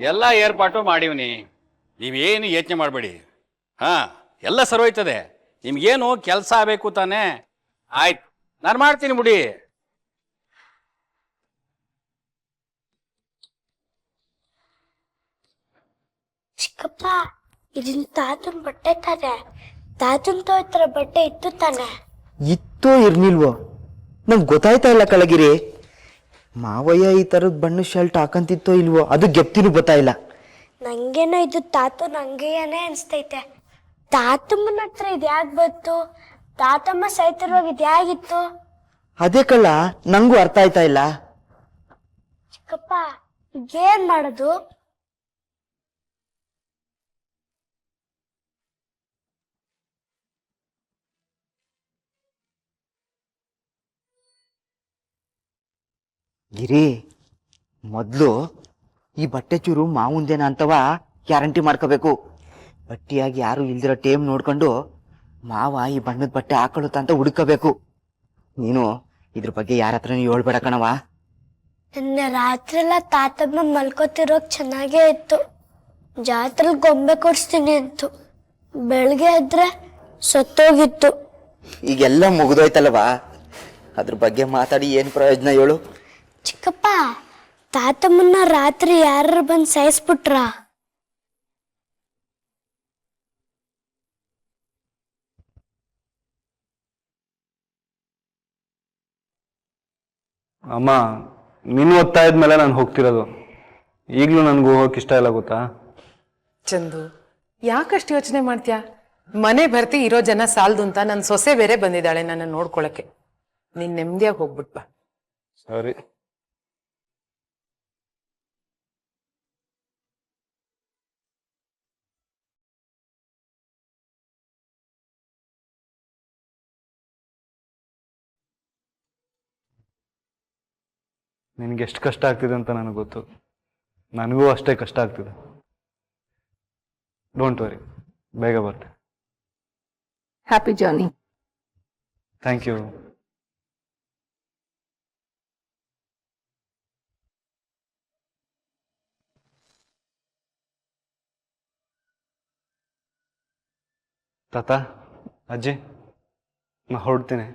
ಎಲ್ಲ ಏರ್ಪಾಟು ಮಾಡೀವ್ನಿ. ನೀವೇನು ಯೋಚನೆ ಮಾಡಬೇಡಿ. ಹಾಂ, ಎಲ್ಲ ಸರೋಯ್ತದೆ. ನಿಮ್ಗೇನು ಕೆಲಸ ಆಗಬೇಕು ತಾನೇ? ಆಯ್ತು, ನಾನು ಮಾಡ್ತೀನಿ ಬಿಡಿ. ಚಿಕ್ಕಪ್ಪ, ಇದನ್ನ ತಾತನ ಬಟ್ಟೆ ತಾನೆ. ತಾತನ್ ತೋತ್ರ ಬಟ್ಟೆ ಇತ್ತು ತಾನೆ? ಇತ್ತೋ ಇರ್ನಿಲ್ವೋ ನಂಗೆ ಗೊತ್ತಾಯ್ತಾ ಇಲ್ಲ ಕಳಗಿರಿ. ಮಾವಯ್ಯ ಈ ಥರದ ಬಣ್ಣ ಶರ್ಟ್ ಹಾಕಂತಿತ್ತೋ ಇಲ್ವೋ ಅದು ಗೆಪ್ತಿನೂ ಗೊತ್ತಾಯಿಲ್ಲ. ನಂಗೇನೋ ಇದು ತಾತ ನಂಗೆಯೇ ಅನಿಸ್ತೈತೆ. ತಾತಮ್ಮನ ಹತ್ರ ಇದು ಯಾಕೆ ಬಂತು? ತಾತಮ್ಮ ಸೈತಿರುವಾಗ ಇದು ಹೇಗಿತ್ತು? ಅದೇ ಕಳ್ಳ, ನಂಗೂ ಅರ್ಥ ಆಯ್ತಾ ಇಲ್ಲ. ಚಿಕ್ಕಪ್ಪ, ಏನ್ ಮಾಡೋದು? ಗಿರಿ, ಮೊದಲು ಈ ಬಟ್ಟೆ ಚೂರು ಮಾವುಂದೇನ ಅಂತವ ಗ್ಯಾರಂಟಿ ಮಾಡ್ಕೋಬೇಕು. ಬಟ್ಟಿಯಾಗಿ ಯಾರು ಇಲ್ದಿರೋ ಟೇಮ್ ನೋಡ್ಕೊಂಡು ಮಾವ ಈ ಬಣ್ಣದ ಬಟ್ಟೆ ಹಾಕೊಳ್ಳುತ್ತ ಅಂತ ಹುಡುಕಬೇಕು. ನೀನು ಇದ್ರ ಬಗ್ಗೆ ಯಾರ ಹತ್ರನೂ ಹೇಳ್ಬೇಡ ಕಣವ. ನನ್ನ ರಾತ್ರಿ ಎಲ್ಲ ತಾತಮ್ಮ ಮಲ್ಕೋತಿರೋಕ್ ಚೆನ್ನಾಗೇ ಇತ್ತು. ಜಾತ್ರೆಲ್ ಗೊಂಬೆ ಕೊಡಿಸ್ತೀನಿ ಅಂತು. ಬೆಳಗ್ಗೆ ಎದ್ರೆ ಸತ್ತೋಗಿತ್ತು. ಈಗೆಲ್ಲ ಮುಗಿದೋಯ್ತಲ್ವಾ, ಅದ್ರ ಬಗ್ಗೆ ಮಾತಾಡಿ ಏನು ಪ್ರಯೋಜನ ಹೇಳು? ಚಿಕ್ಕಪ್ಪ, ತಾತಮ್ಮನ್ನ ರಾತ್ರಿ ಯಾರು ಬಂದು ಸಾಯಿಸ್ಬಿಟ್ರ? ಅಮ್ಮ, ನೀನು ಓದ್ತಾ ಇದ್ಮೇಲೆ ನಾನು ಹೋಗ್ತಿರೋದು. ಈಗಲೂ ನನಗೂ ಹೋಗಕ್ಕೆ ಇಷ್ಟ ಇಲ್ಲ ಗೊತ್ತಾ? ಚಂದು, ಯಾಕಷ್ಟು ಯೋಚನೆ ಮಾಡ್ತೀಯಾ? ಮನೆ ಭರ್ತಿ ಇರೋ ಜನ ಸಾಲದು ಅಂತ ನನ್ನ ಸೊಸೆ ಬೇರೆ ಬಂದಿದ್ದಾಳೆ ನನ್ನ ನೋಡ್ಕೊಳಕ್ಕೆ. ನೀನ್ ನೆಮ್ಮದಿಯಾಗಿ ಹೋಗ್ಬಿಟ್ ಬಾ. ಸರಿ. ನಿನಗೆ ಎಷ್ಟು ಕಷ್ಟ ಆಗ್ತಿದೆ ಅಂತ ನನಗೆ ಗೊತ್ತು. ನನಗೂ ಅಷ್ಟೇ ಕಷ್ಟ ಆಗ್ತಿದೆ. ಡೋಂಟ್ ವರಿ, ಬೇಗ ಬರ್ತೆ. Happy journey. Thank you. ತಾತ, ಅಜ್ಜಿ, ನಾ ಹೊರಡ್ತೀನಿ.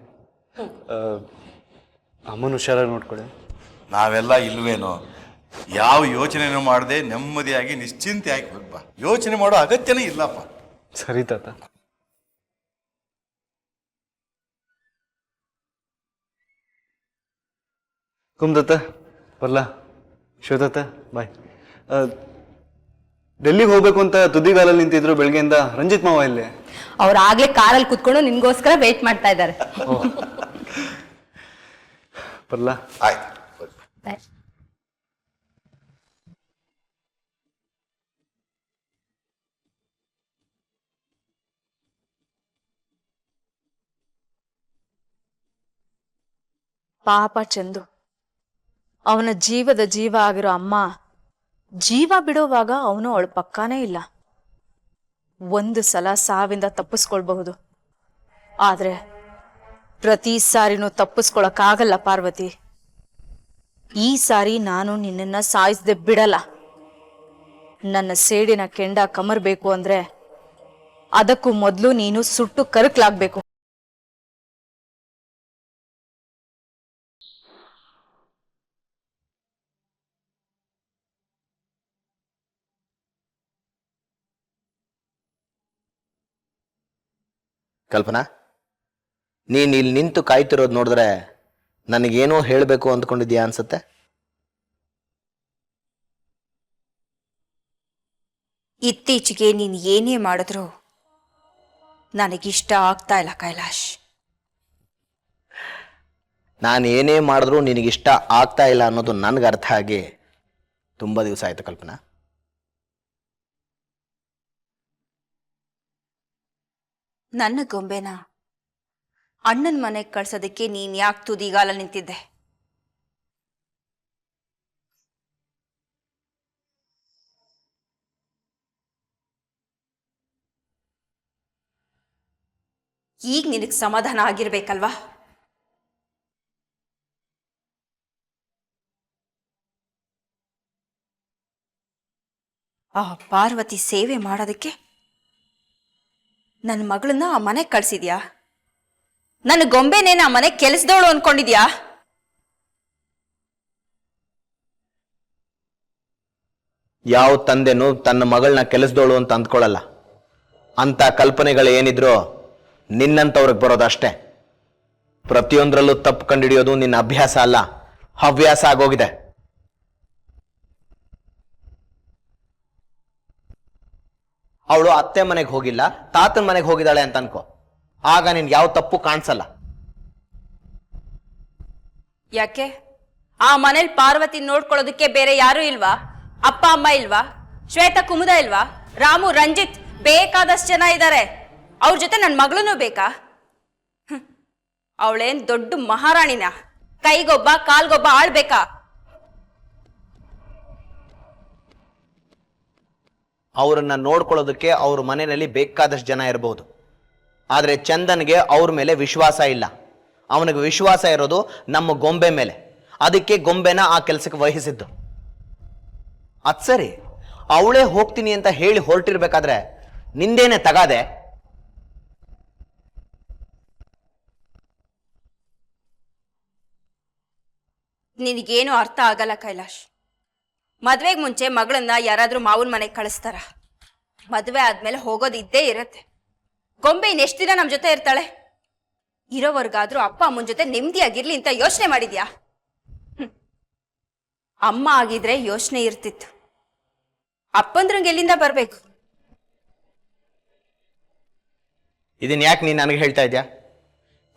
ಅಮ್ಮನ ಹುಷಾರಾಗಿ ನೋಡ್ಕೊಳ್ಳಿ. ನಾವೆಲ್ಲ ಇಲ್ವೇನೋ? ಯಾವ ಯೋಚನೆನೂ ಮಾಡದೆ ನೆಮ್ಮದಿಯಾಗಿ ನಿಶ್ಚಿಂತೆಯಾಗಿ ಹೋಗ್ಬಾ. ಯೋಚನೆ ಮಾಡೋ ಅಗತ್ಯನೇ ಇಲ್ಲಪ್ಪ. ಸರಿ ತಾತ. ಕುಮ್ದತ್ತ ಬರ್ಲಾ? ಶಿವದತ್ತ ಬಾಯ್. ಡೆಲ್ಲಿಗೆ ಹೋಗ್ಬೇಕು ಅಂತ ತುದಿಗಾಲಲ್ಲಿ ನಿಂತಿದ್ರು ಬೆಳಗ್ಗೆಯಿಂದ. ರಂಜಿತ್ ಮಾವ ಇಲ್ಲೇ. ಅವ್ರು ಆಗ್ಲೇ ಕಾರಲ್ಲಿ ಕುತ್ಕೊಂಡು ನಿನ್ಗೋಸ್ಕರ ವೇಟ್ ಮಾಡ್ತಾ ಇದ್ದಾರೆ. ಬರ್ಲಾ? ಆಯ್ತು. ಪಾಪ ಚಂದು, ಅವನ ಜೀವದ ಜೀವ ಆಗಿರೋ ಅಮ್ಮ ಜೀವ ಬಿಡುವಾಗ ಅವನು ಅವಳ ಪಕ್ಕಾನೇ ಇಲ್ಲ. ಒಂದು ಸಲ ಸಾವಿಂದ ತಪ್ಪಿಸ್ಕೊಳ್ಬಹುದು, ಆದ್ರೆ ಪ್ರತಿ ಸಾರಿನೂ ತಪ್ಪಿಸ್ಕೊಳಕ್ಕಾಗಲ್ಲ ಪಾರ್ವತಿ. ಈ ಸಾರಿ ನಾನು ನಿನ್ನನ್ನ ಸಾಯಿಸದೆ ಬಿಡಲ್ಲ. ನನ್ನ ಸೇಡಿನ ಕೆಂಡ ಕಮರ್ಬೇಕು ಅಂದ್ರೆ ಅದಕ್ಕೂ ಮೊದಲು ನೀನು ಸುಟ್ಟು ಕರಕಲಾಗ್ಬೇಕು. ಕಲ್ಪನಾ, ನೀನು ಇಲ್ಲಿ ನಿಂತು ಕಾಯ್ತಿರೋದು ನೋಡಿದ್ರೆ ನನಗೇನೋ ಹೇಳಬೇಕು ಅಂದ್ಕೊಂಡಿದ್ಯಾ ಅನ್ಸುತ್ತೆ. ಇತ್ತೀಚೆಗೆ ನೀನು ಏನೇ ಮಾಡಿದ್ರು ನನಗಿಷ್ಟ ಆಗ್ತಾ ಇಲ್ಲ ಕೈಲಾಶ್. ನಾನು ಏನೇ ಮಾಡಿದ್ರೂ ನಿನಗಿಷ್ಟ ಆಗ್ತಾ ಇಲ್ಲ ಅನ್ನೋದು ನನಗೆ ಅರ್ಥ ಆಗಿ ತುಂಬ ದಿವಸ ಆಯಿತು ಕಲ್ಪನಾ. ನನ್ನ ಗೊಂಬೆನ ಅಣ್ಣನ ಮನೆಗೆ ಕಳ್ಸೋದಕ್ಕೆ ನೀನ್ ಯಾಕೆ ತುದಿಗಾಲ ನಿಂತಿದ್ದೆ? ಈಗ ನಿನಗೆ ಸಮಾಧಾನ ಆಗಿರ್ಬೇಕಲ್ವಾ? ಆ ಪಾರ್ವತಿ ಸೇವೆ ಮಾಡೋದಕ್ಕೆ ನನ್ನ ಮಗಳನ್ನ ಆ ಮನೆಗೆ ಕಳ್ಸಿದ್ಯಾ? ನನ್ನ ಗೊಂಬೆನೇನ ಆ ಮನೆಗೆ ಕೆಲಸದವಳು ಅನ್ಕೊಂಡಿದ್ಯಾ? ಯಾವ ತಂದೆನೂ ತನ್ನ ಮಗಳನ್ನ ಕೆಲಸದೋಳು ಅಂತ ಅಂದ್ಕೊಳ್ಳಲ್ಲ. ಅಂತ ಕಲ್ಪನೆಗಳು ಏನಿದ್ರೋ ನಿನ್ನಂತವ್ರಿಗೆ ಬರೋದಷ್ಟೇ. ಪ್ರತಿಯೊಂದರಲ್ಲೂ ತಪ್ಪು ಕಂಡುಹಿಡಿಯೋದು ನಿನ್ನ ಅಭ್ಯಾಸ ಅಲ್ಲ, ಹವ್ಯಾಸ ಆಗೋಗಿದೆ. ಅವಳು ಅತ್ತೆ ಮನೆಗೆ ಹೋಗಿಲ್ಲ, ತಾತನ ಮನೆಗೆ ಹೋಗಿದ್ದಾಳೆ ಅಂತ ಅನ್ಕೋ. ಆಗ ನಿನ್ಗೆ ಯಾವ ತಪ್ಪು ಕಾಣಿಸಲ್ಲ. ಯಾಕೆ ಆ ಮನೇಲಿ ಪಾರ್ವತಿ ನೋಡ್ಕೊಳ್ಳೋದಕ್ಕೆ ಬೇರೆ ಯಾರು ಇಲ್ವಾ? ಅಪ್ಪ ಅಮ್ಮ ಇಲ್ವಾ? ಶ್ವೇತಾ ಕುಮುದ ಇಲ್ವಾ? ರಾಮು ರಂಜಿತ್ ಬೇಕಾದಷ್ಟು ಜನ ಇದ್ದಾರೆ. ಅವ್ರ ಜೊತೆ ನನ್ನ ಮಗಳೂ ಬೇಕಾ? ಅವಳೇನ್ ದೊಡ್ಡ ಮಹಾರಾಣಿನ? ಕೈಗೊಬ್ಬ ಕಾಲ್ಗೊಬ್ಬ ಆಳ್ಬೇಕಾ? ಅವರನ್ನ ನೋಡ್ಕೊಳ್ಳೋದಕ್ಕೆ ಅವ್ರ ಮನೆಯಲ್ಲಿ ಬೇಕಾದಷ್ಟು ಜನ ಇರಬಹುದು. ಆದರೆ ಚಂದನ್ಗೆ ಅವ್ರ ಮೇಲೆ ವಿಶ್ವಾಸ ಇಲ್ಲ. ಅವನಿಗೆ ವಿಶ್ವಾಸ ಇರೋದು ನಮ್ಮ ಗೊಂಬೆ ಮೇಲೆ. ಅದಕ್ಕೆ ಗೊಂಬೆನ ಆ ಕೆಲಸಕ್ಕೆ ವಹಿಸಿದ್ದು. ಅದ್ ಸರಿ, ಅವಳೇ ಹೋಗ್ತೀನಿ ಅಂತ ಹೇಳಿ ಹೊರಟಿರ್ಬೇಕಾದ್ರೆ ನಿಂದೇನೆ ತಗಾದೆ? ನಿನಗೇನು ಅರ್ಥ ಆಗಲ್ಲ ಕೈಲಾಶ್. ಮದ್ವೆಗೆ ಮುಂಚೆ ಮಗಳನ್ನ ಯಾರಾದ್ರೂ ಮಾವನ ಮನೆಗೆ ಕಳಿಸ್ತಾರ? ಮದ್ವೆ ಆದ್ಮೇಲೆ ಹೋಗೋದು ಇದ್ದೇ ಇರತ್ತೆ. ಗೊಂಬೆ ಇನ್ನೆಷ್ಟು ದಿನ ನಮ್ಮ ಜೊತೆ ಇರ್ತಾಳೆ? ಇರೋವರ್ಗಾದ್ರೂ ಅಪ್ಪ ಅಮ್ಮನ ಜೊತೆ ನೆಮ್ಮದಿಯಾಗಿರ್ಲಿ ಅಂತ ಯೋಚನೆ ಮಾಡಿದ್ಯಾ? ಅಮ್ಮ ಆಗಿದ್ರೆ ಯೋಚನೆ ಇರ್ತಿತ್ತು. ಅಪ್ಪಂದ್ರಂಗೆ ಎಲ್ಲಿಂದ ಬರ್ಬೇಕು? ಇದನ್ನ ಯಾಕೆ ನೀನು ನನಗೆ ಹೇಳ್ತಾ ಇದ್ಯಾ?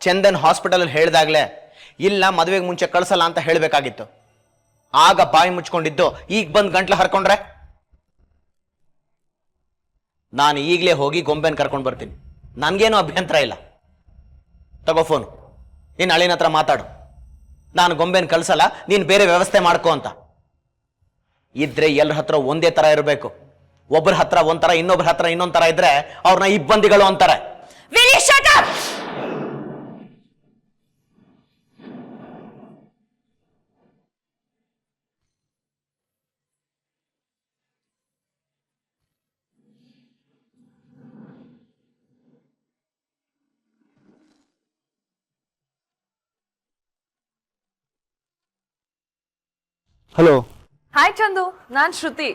ಚಂದನ್ ಹಾಸ್ಪಿಟಲ್ ಹೇಳ್ದಾಗ್ಲೇ ಇಲ್ಲ ಮದುವೆಗೆ ಮುಂಚೆ ಕಳ್ಸಲ್ಲ ಅಂತ ಹೇಳ್ಬೇಕಾಗಿತ್ತು. ಆಗ ಬಾಯಿ ಮುಚ್ಕೊಂಡಿದ್ದು ಈಗ ಬಂದು ಗಂಟ್ಲು ಹರ್ಕೊಂಡ್ರೆ? ನಾನು ಈಗಲೇ ಹೋಗಿ ಗೊಂಬೆನ ಕರ್ಕೊಂಡು ಬರ್ತೀನಿ. ನನಗೇನು ಅಭ್ಯಂತರ ಇಲ್ಲ. ತಗೋ ಫೋನು, ನೀನು ಅಳಿನ ಹತ್ರ ಮಾತಾಡು. ನಾನು ಗೊಂಬೆನ ಕಳ್ಸಲ್ಲ, ನೀನು ಬೇರೆ ವ್ಯವಸ್ಥೆ ಮಾಡ್ಕೋ ಅಂತ. ಇದ್ರೆ ಎಲ್ಲರ ಹತ್ರ ಒಂದೇ ತರ ಇರಬೇಕು. ಒಬ್ಬರ ಹತ್ರ ಒಂಥರ, ಇನ್ನೊಬ್ಬರ ಹತ್ರ ಇನ್ನೊಂದ್ ತರ ಇದ್ರೆ ಅವ್ರನ್ನ ಇಬ್ಬಂದಿಗಳು ಅಂತಾರೆ. ಹಲೋ. ಹಾಯ್ ಚಂದು, ನಾನ್ ಶ್ರುತಿ.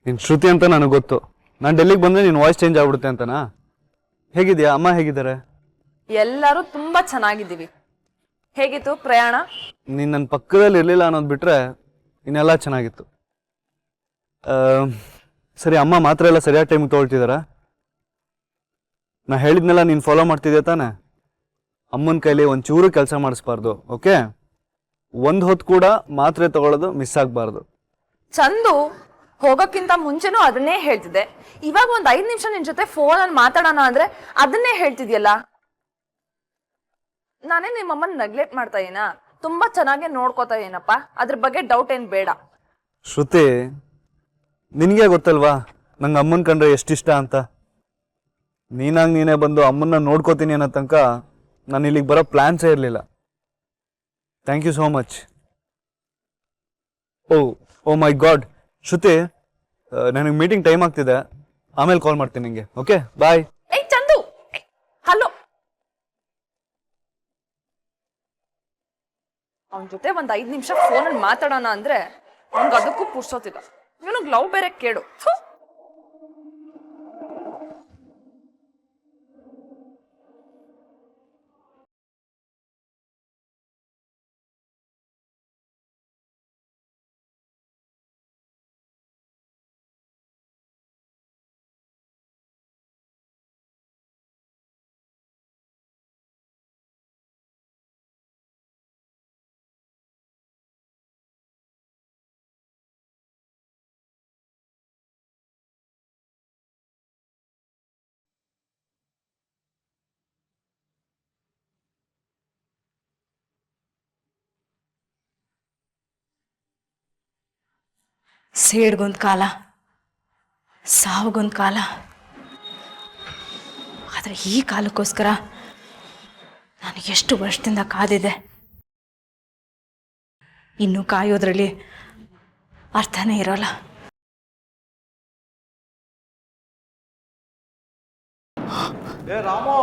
ನಿನ್ ಶ್ರುತಿ ಅಂತ ನನಗೆ ಗೊತ್ತು. ನಾನು ಡೆಲ್ಲಿಗೆ ಬಂದ್ರೆ ನಿನ್ನ ವಾಯ್ಸ್ ಚೇಂಜ್ ಆಗ್ಬಿಡುತ್ತೆ ಅಂತನಾ? ಹೇಗಿದ್ಯಾ? ಅಮ್ಮ ಹೇಗಿದ್ದಾರೆ? ಎಲ್ಲರೂ ತುಂಬಾ ಚೆನ್ನಾಗಿದ್ದೀವಿ. ಹೇಗಿತ್ತು ಪ್ರಯಾಣ? ನೀನು ನನ್ನ ಪಕ್ಕದಲ್ಲಿ ಇರಲಿಲ್ಲ ಅನ್ನೋದು ಬಿಟ್ರೆ ಇನ್ನೆಲ್ಲ ಚೆನ್ನಾಗಿತ್ತು. ಸರಿ, ಅಮ್ಮ ಮಾತ್ರ ಎಲ್ಲ ಸರಿಯಾದ ಟೈಮಿಗೆ ತೊಗೊಳ್ತಿದಾರಾ? ನಾ ಹೇಳಿದ್ನೆಲ್ಲ ನೀನು ಫಾಲೋ ಮಾಡ್ತಿದ್ಯಾ ತಾನೆ? ಅಮ್ಮನ ಕೈಲಿ ಒಂಚೂರು ಕೆಲಸ ಮಾಡಿಸ್ಬಾರ್ದು, ಓಕೆ? ಒಂದು ಹೊತ್ತು ಕೂಡ ಮಾತ್ರೆ ತಗೊಳ್ಳೋದು ಮಿಸ್ ಆಗಬಾರ್ದು. ಚಂದು, ಹೋಗೋಕ್ಕಿಂತ ಮುಂಚೆನೂ ಅದನ್ನೇ ಹೇಳ್ತಿದ್ದೆ. ಇವಾಗ ಒಂದ್ 5 ನಿಮಿಷ ನಿನ್ ಜೊತೆ ಫೋನಲ್ಲಿ ಮಾತಾಡೋಣ ಅಂದ್ರೆ ಅದನ್ನೇ ಹೇಳ್ತಿದ್ಯಲ್ಲ. ನಾನೇ ನಿಮ್ಮಮ್ಮನ ನೆಗ್ಲೆಕ್ಟ್ ಮಾಡ್ತಾ ಇದೀನಾ? ತುಂಬಾ ಚೆನ್ನಾಗಿ ನೋಡ್ಕೋತಾ ಇದೀನಪ್ಪ, ಅದ್ರ ಬಗ್ಗೆ ಡೌಟ್ ಏನ್ ಬೇಡ. ಶ್ರುತಿ, ನಿನಗೆ ಗೊತ್ತಲ್ವಾ ನಂಗೆ ಅಮ್ಮನ ಕಂಡ್ರೆ ಎಷ್ಟಿಷ್ಟ ಅಂತ. ನೀನೇ ಬಂದು ಅಮ್ಮನ್ನ ನೋಡ್ಕೋತೀನಿ ಅನ್ನೋ ತನಕ ನಾನು ಇಲ್ಲಿಗೆ ಬರೋ ಪ್ಲ್ಯಾನ್ಸೇ ಇರಲಿಲ್ಲ. Thank you so much. Oh my god. Shruti, ನನಗೆ ಮೀಟಿಂಗ್ ಟೈಮ್ ಆಗ್ತಿದೆ, ಆಮೇಲೆ ಕಾಲ್ ಮಾಡ್ತೀನಿ ನಿಂಗೆ. Okay, bye. ಏಯ್ ಚಂದು, ಹಲೋ. ಅವನ ಜೊತೆ ಒಂದ್ 5 ನಿಮಿಷ ಫೋನಲ್ಲಿ ಮಾತಾಡೋಣ ಅಂದ್ರೆ ಅವ್ನಿಗೆ ಅದಕ್ಕೂ ಪುರ್ಸೋತಿಲ್ಲ. ಇವನಿಗೆ ಲವ್ ಬೇರೆ ಕೇಳು. ಸೇಡ್ಗೊಂದು ಕಾಲ, ಸಾವುಗೊಂದು ಕಾಲ. ಆದರೆ ಈ ಕಾಲಕ್ಕೋಸ್ಕರ ನಾನು ಎಷ್ಟು ವರ್ಷದಿಂದ ಕಾದಿದೆ. ಇನ್ನು ಕಾಯೋದ್ರಲ್ಲಿ ಅರ್ಥನೇ ಇರೋಲ್ಲ. ಏ ರಾಮು,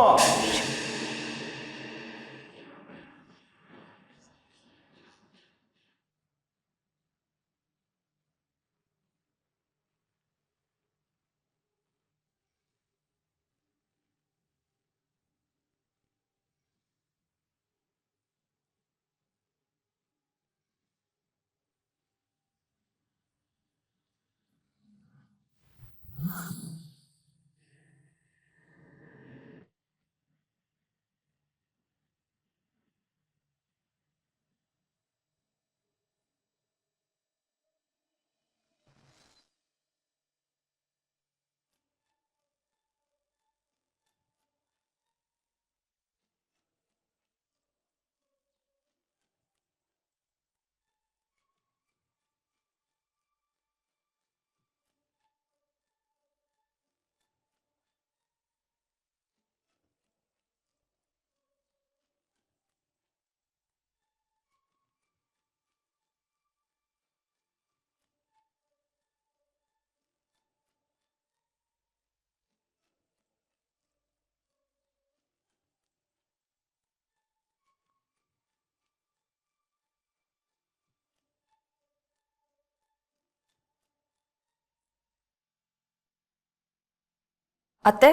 ಅತ್ತೆ,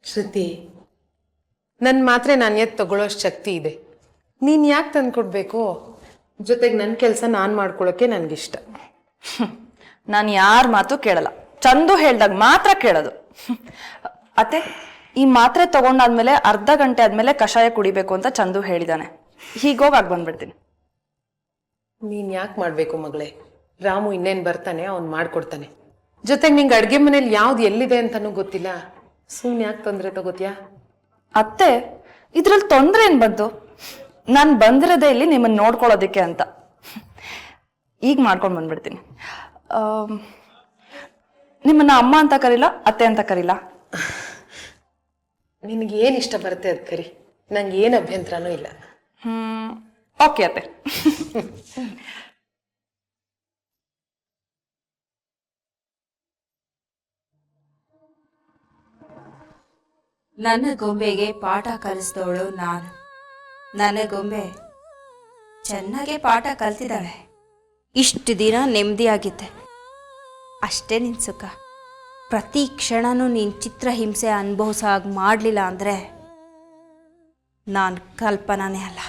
ಶ್ರುತಿ, ನನ್ನ ಮಾತ್ರೆ ನಾನು ಎದ್ದು ತಗೊಳ್ಳೋಷ್ಟು ಶಕ್ತಿ ಇದೆ. ನೀನು ಯಾಕೆ ತಂದ್ಕೊಡ್ಬೇಕು? ಜೊತೆಗೆ ನನ್ನ ಕೆಲಸ ನಾನು ಮಾಡ್ಕೊಳ್ಳೋಕೆ ನನಗಿಷ್ಟ. ನಾನು ಯಾರ ಮಾತು ಕೇಳಲ್ಲ, ಚಂದು ಹೇಳ್ದಾಗ ಮಾತ್ರ ಕೇಳೋದು. ಅತ್ತೆ, ಈ ಮಾತ್ರೆ ತಗೊಂಡಾದ್ಮೇಲೆ ಅರ್ಧ ಗಂಟೆ ಆದ್ಮೇಲೆ ಕಷಾಯ ಕುಡಿಬೇಕು ಅಂತ ಚಂದು ಹೇಳಿದಾನೆ. ಹೀಗೋಗಿ ಬಂದ್ಬಿಡ್ತೀನಿ. ನೀನು ಯಾಕೆ ಮಾಡಬೇಕು ಮಗಳೇ? ರಾಮು ಇನ್ನೇನು ಬರ್ತಾನೆ, ಅವ್ನು ಮಾಡ್ಕೊಡ್ತಾನೆ. ಜೊತೆಗೆ ನಿಂಗೆ ಅಡುಗೆ ಮನೇಲಿ ಯಾವ್ದು ಎಲ್ಲಿದೆ ಅಂತನೂ ಗೊತ್ತಿಲ್ಲ. ಸುಮ್ಮನೆ ಯಾಕೆ ತೊಂದರೆ ತಗೋತೀಯಾ? ಅತ್ತೆ, ಇದ್ರಲ್ಲಿ ತೊಂದರೆ ಏನ್ ಬಂತು? ನಾನು ಬಂದಿರೋದೇ ಇಲ್ಲಿ ನಿಮ್ಮನ್ನ ನೋಡ್ಕೊಳ್ಳೋದಿಕ್ಕೆ ಅಂತ. ಈಗ ಮಾಡ್ಕೊಂಡು ಬಂದ್ಬಿಡ್ತೀನಿ. ನಿಮ್ಮನ್ನ ಅಮ್ಮ ಅಂತ ಕರೀಲ, ಅತ್ತೆ ಅಂತ ಕರೀಲ? ನಿನಗೆ ಏನು ಇಷ್ಟ ಬರುತ್ತೆ ಅದು ಕರಿ, ನಂಗೆ ಏನು ಅಭ್ಯಂತರನೂ ಇಲ್ಲ. ಓಕೆ ಅತ್ತೆ. ನನ್ನ ಗೊಂಬೆಗೆ ಪಾಠ ಕಲಿಸಿದವಳು ನಾನು. ನನ್ನ ಗೊಂಬೆ ಚೆನ್ನಾಗೆ ಪಾಠ ಕಲ್ತಿದ್ದಾಳೆ. ಇಷ್ಟು ದಿನ ನೆಮ್ಮದಿಯಾಗಿದ್ದೆ. ಅಷ್ಟೇ ನಿನ್ನ ಸುಖ. ಪ್ರತಿ ಕ್ಷಣನೂ ನೀನು ಚಿತ್ರಹಿಂಸೆ ಅನುಭವಿಸೋ ಹಾಗೆ ಮಾಡಲಿಲ್ಲ ಅಂದರೆ ನಾನು ಕಲ್ಪನಾನೇ ಅಲ್ಲ.